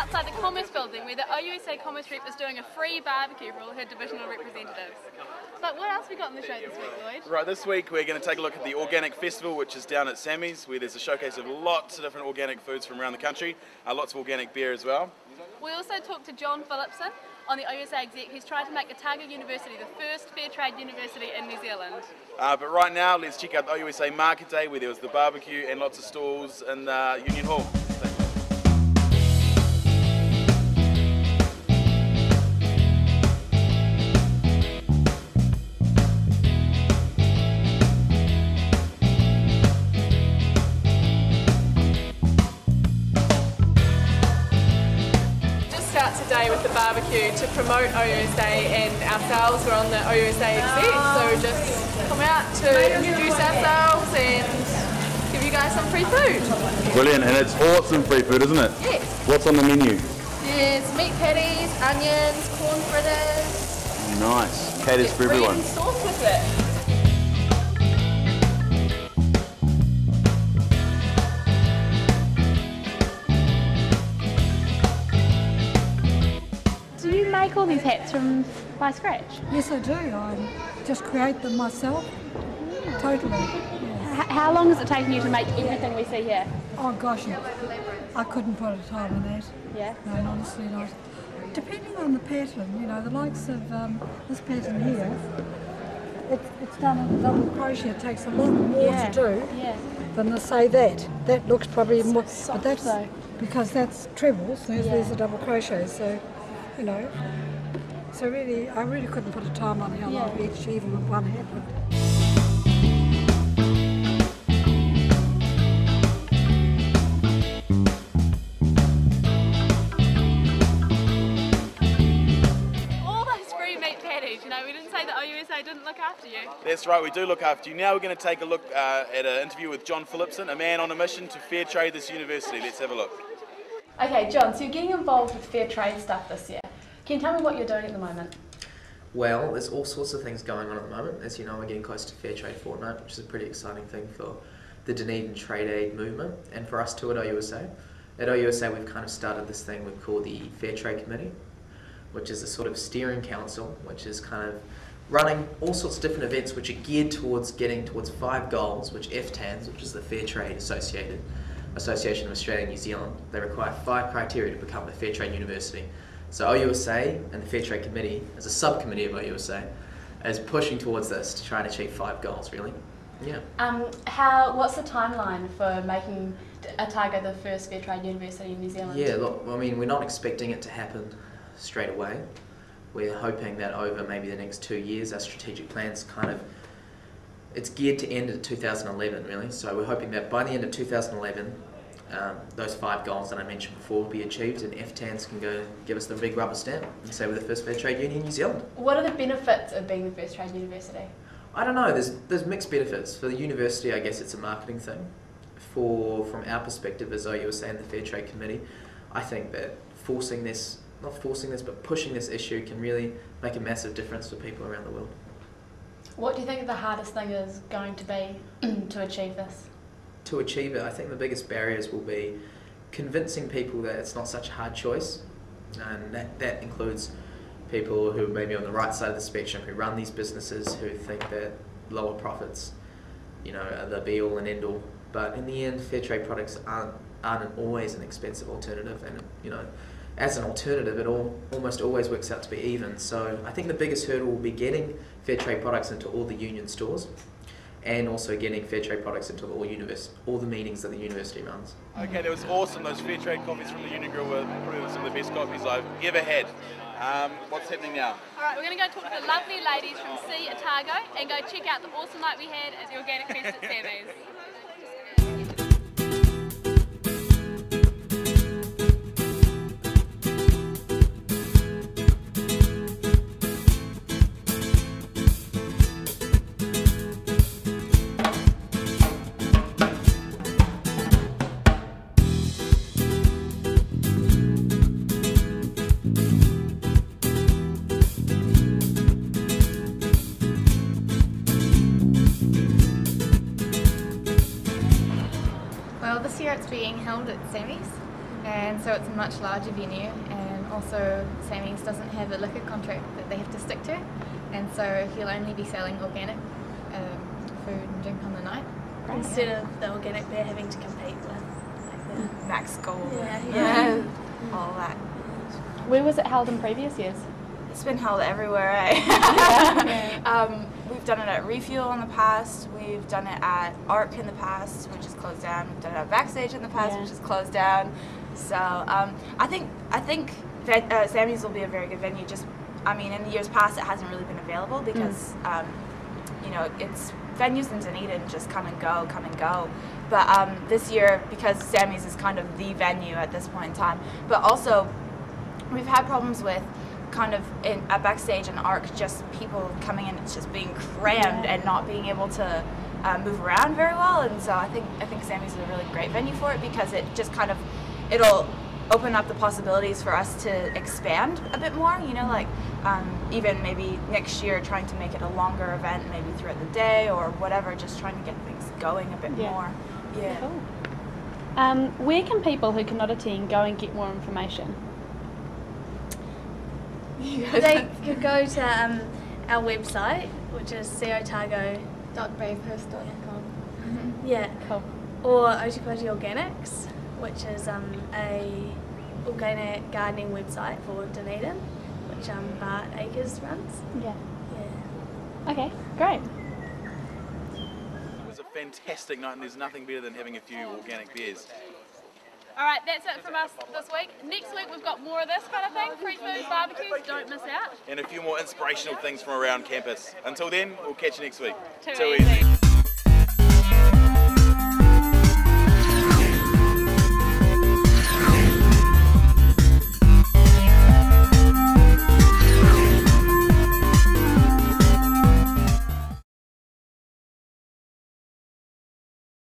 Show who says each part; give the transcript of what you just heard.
Speaker 1: outside the Commerce Building where the OUSA Commerce Rep is doing a free barbecue for all her divisional representatives. But what else have we got in the show this week, Lloyd?
Speaker 2: Right, this week we're going to take a look at the Organic Festival, which is down at Sammy's, where there's a showcase of lots of different organic foods from around the country, lots of organic beer as well.
Speaker 1: We also talked to John Philipson on the OUSA exec, who's tried to make Otago University the first fair trade university in New Zealand.
Speaker 2: But right now, let's check out the OUSA Market Day, where there was the barbecue and lots of stalls in Union Hall.
Speaker 3: Today with the barbecue to promote OUSA and ourselves. We're on the OUSA exec, so just come out to introduce ourselves and give you guys some free food.
Speaker 2: Brilliant, and it's awesome free food, isn't it?
Speaker 3: Yes.
Speaker 2: What's on the menu?
Speaker 3: There's meat patties, onions, corn fritters.
Speaker 2: Nice, caters for everyone.
Speaker 3: And sauce with it.
Speaker 1: Do you make all these hats by scratch?
Speaker 4: Yes, I do. I just create them myself. Totally. Yes.
Speaker 1: How long has it taken you to make everything we see here?
Speaker 4: Oh gosh, I couldn't put a time on that.
Speaker 1: Yeah?
Speaker 4: No, honestly not. Depending on the pattern, you know, the likes of this pattern here, it's done in a double crochet. It takes a lot more to do than to say that. That looks probably more,
Speaker 1: soft,
Speaker 4: but that's
Speaker 1: though.
Speaker 4: because that's trebles. There's a double crochet, so you know. So really, I really couldn't put a time on how long each, even with one hat would.
Speaker 1: You know, we didn't say that OUSA didn't look after you.
Speaker 2: That's right, we do look after you. Now we're going to take a look at an interview with John Philipson, a man on a mission to fair trade this university. Let's have a look.
Speaker 1: Okay, John, so you're getting involved with fair trade stuff this year. Can you tell me what you're doing at the moment?
Speaker 5: Well, there's all sorts of things going on at the moment. As you know, we're getting close to Fair Trade Fortnight, which is a pretty exciting thing for the Dunedin trade aid movement, and for us too at OUSA. At OUSA, we've kind of started this thing we've called the Fair Trade Committee, which is a sort of steering council, which is kind of running all sorts of different events which are geared towards getting towards 5 goals, which FTANs, which is the Fair Trade Association of Australia and New Zealand, they require 5 criteria to become a Fair Trade University. So OUSA and the Fair Trade Committee, as a subcommittee of OUSA, is pushing towards this to try and achieve 5 goals, really. Yeah.
Speaker 1: What's the timeline for making Otago the first Fair Trade University in New Zealand?
Speaker 5: Yeah, look, I mean, we're not expecting it to happen straight away. We're hoping that over maybe the next 2 years, our strategic plan's kind of, it's geared to end at 2011 really, so we're hoping that by the end of 2011 those 5 goals that I mentioned before will be achieved and FTANs can go give us the big rubber stamp and say we're the first fair trade union in New Zealand.
Speaker 1: What are the benefits of being the first trade university?
Speaker 5: I don't know, there's mixed benefits. For the university, I guess it's a marketing thing. From our perspective as OUSA and the Fair Trade Committee, I think that but pushing this issue can really make a massive difference for people around the world.
Speaker 1: What do you think the hardest thing is going to be to achieve this?
Speaker 5: To achieve it, I think the biggest barriers will be convincing people that it's not such a hard choice, and that includes people who may be on the right side of the spectrum, who run these businesses, who think that lower profits, you know, are the be-all and end-all. But in the end, fair trade products aren't always an expensive alternative, and you know, as an alternative, it almost always works out to be even. So I think the biggest hurdle will be getting fair trade products into all the union stores, and also getting fair trade products into all the meetings that the university runs.
Speaker 2: Okay, that was awesome. Those fair trade coffees from the Union Grill were probably some of the best coffees I've ever had. What's happening now?
Speaker 1: Alright, we're going to go talk to the lovely ladies from SEA Otago and go check out the awesome night we had at the Organic Fest at Sammy's.
Speaker 6: Well, this year it's being held at Sammy's, and so it's a much larger venue, and also Sammy's doesn't have a liquor contract that they have to stick to, and so he'll only be selling organic food and drink on the night.
Speaker 7: Instead of the organic they're having to compete with like the
Speaker 8: Max Gold.
Speaker 7: Yeah.
Speaker 8: All that.
Speaker 1: Where was it held in previous years?
Speaker 8: It's been held everywhere, eh? We've done it at Refuel in the past. We've done it at ARC in the past, which is closed down. We've done it at Backstage in the past, which is closed down. So I think Sammy's will be a very good venue. Just, I mean, in the years past, it hasn't really been available because, you know, it's venues in Dunedin just come and go. But this year, because Sammy's is kind of the venue at this point in time, but also we've had problems with kind of at Backstage and ARC, just people coming in, it's just being crammed and not being able to move around very well. And so I think Sammy's is a really great venue for it, because it just kind of, it'll open up the possibilities for us to expand a bit more, you know, like even maybe next year trying to make it a longer event, maybe throughout the day or whatever, just trying to get things going a bit more. Yeah.
Speaker 1: Cool. Where can people who cannot attend go and get more information?
Speaker 7: They could go to our website, which is seaotago.bravehurst.com. Yeah.
Speaker 1: Cool.
Speaker 7: Or Otipoti Organics, which is a organic gardening website for Dunedin, which Bart Akers runs.
Speaker 1: Yeah.
Speaker 7: Yeah.
Speaker 1: Okay, great.
Speaker 2: It was a fantastic night, and there's nothing better than having a few organic beers.
Speaker 1: Alright, that's it from us this week. Next week we've got more of this kind of thing, free food, barbecues, don't miss out.
Speaker 2: And a few more inspirational things from around campus. Until then, we'll catch you next week.
Speaker 1: Too easy.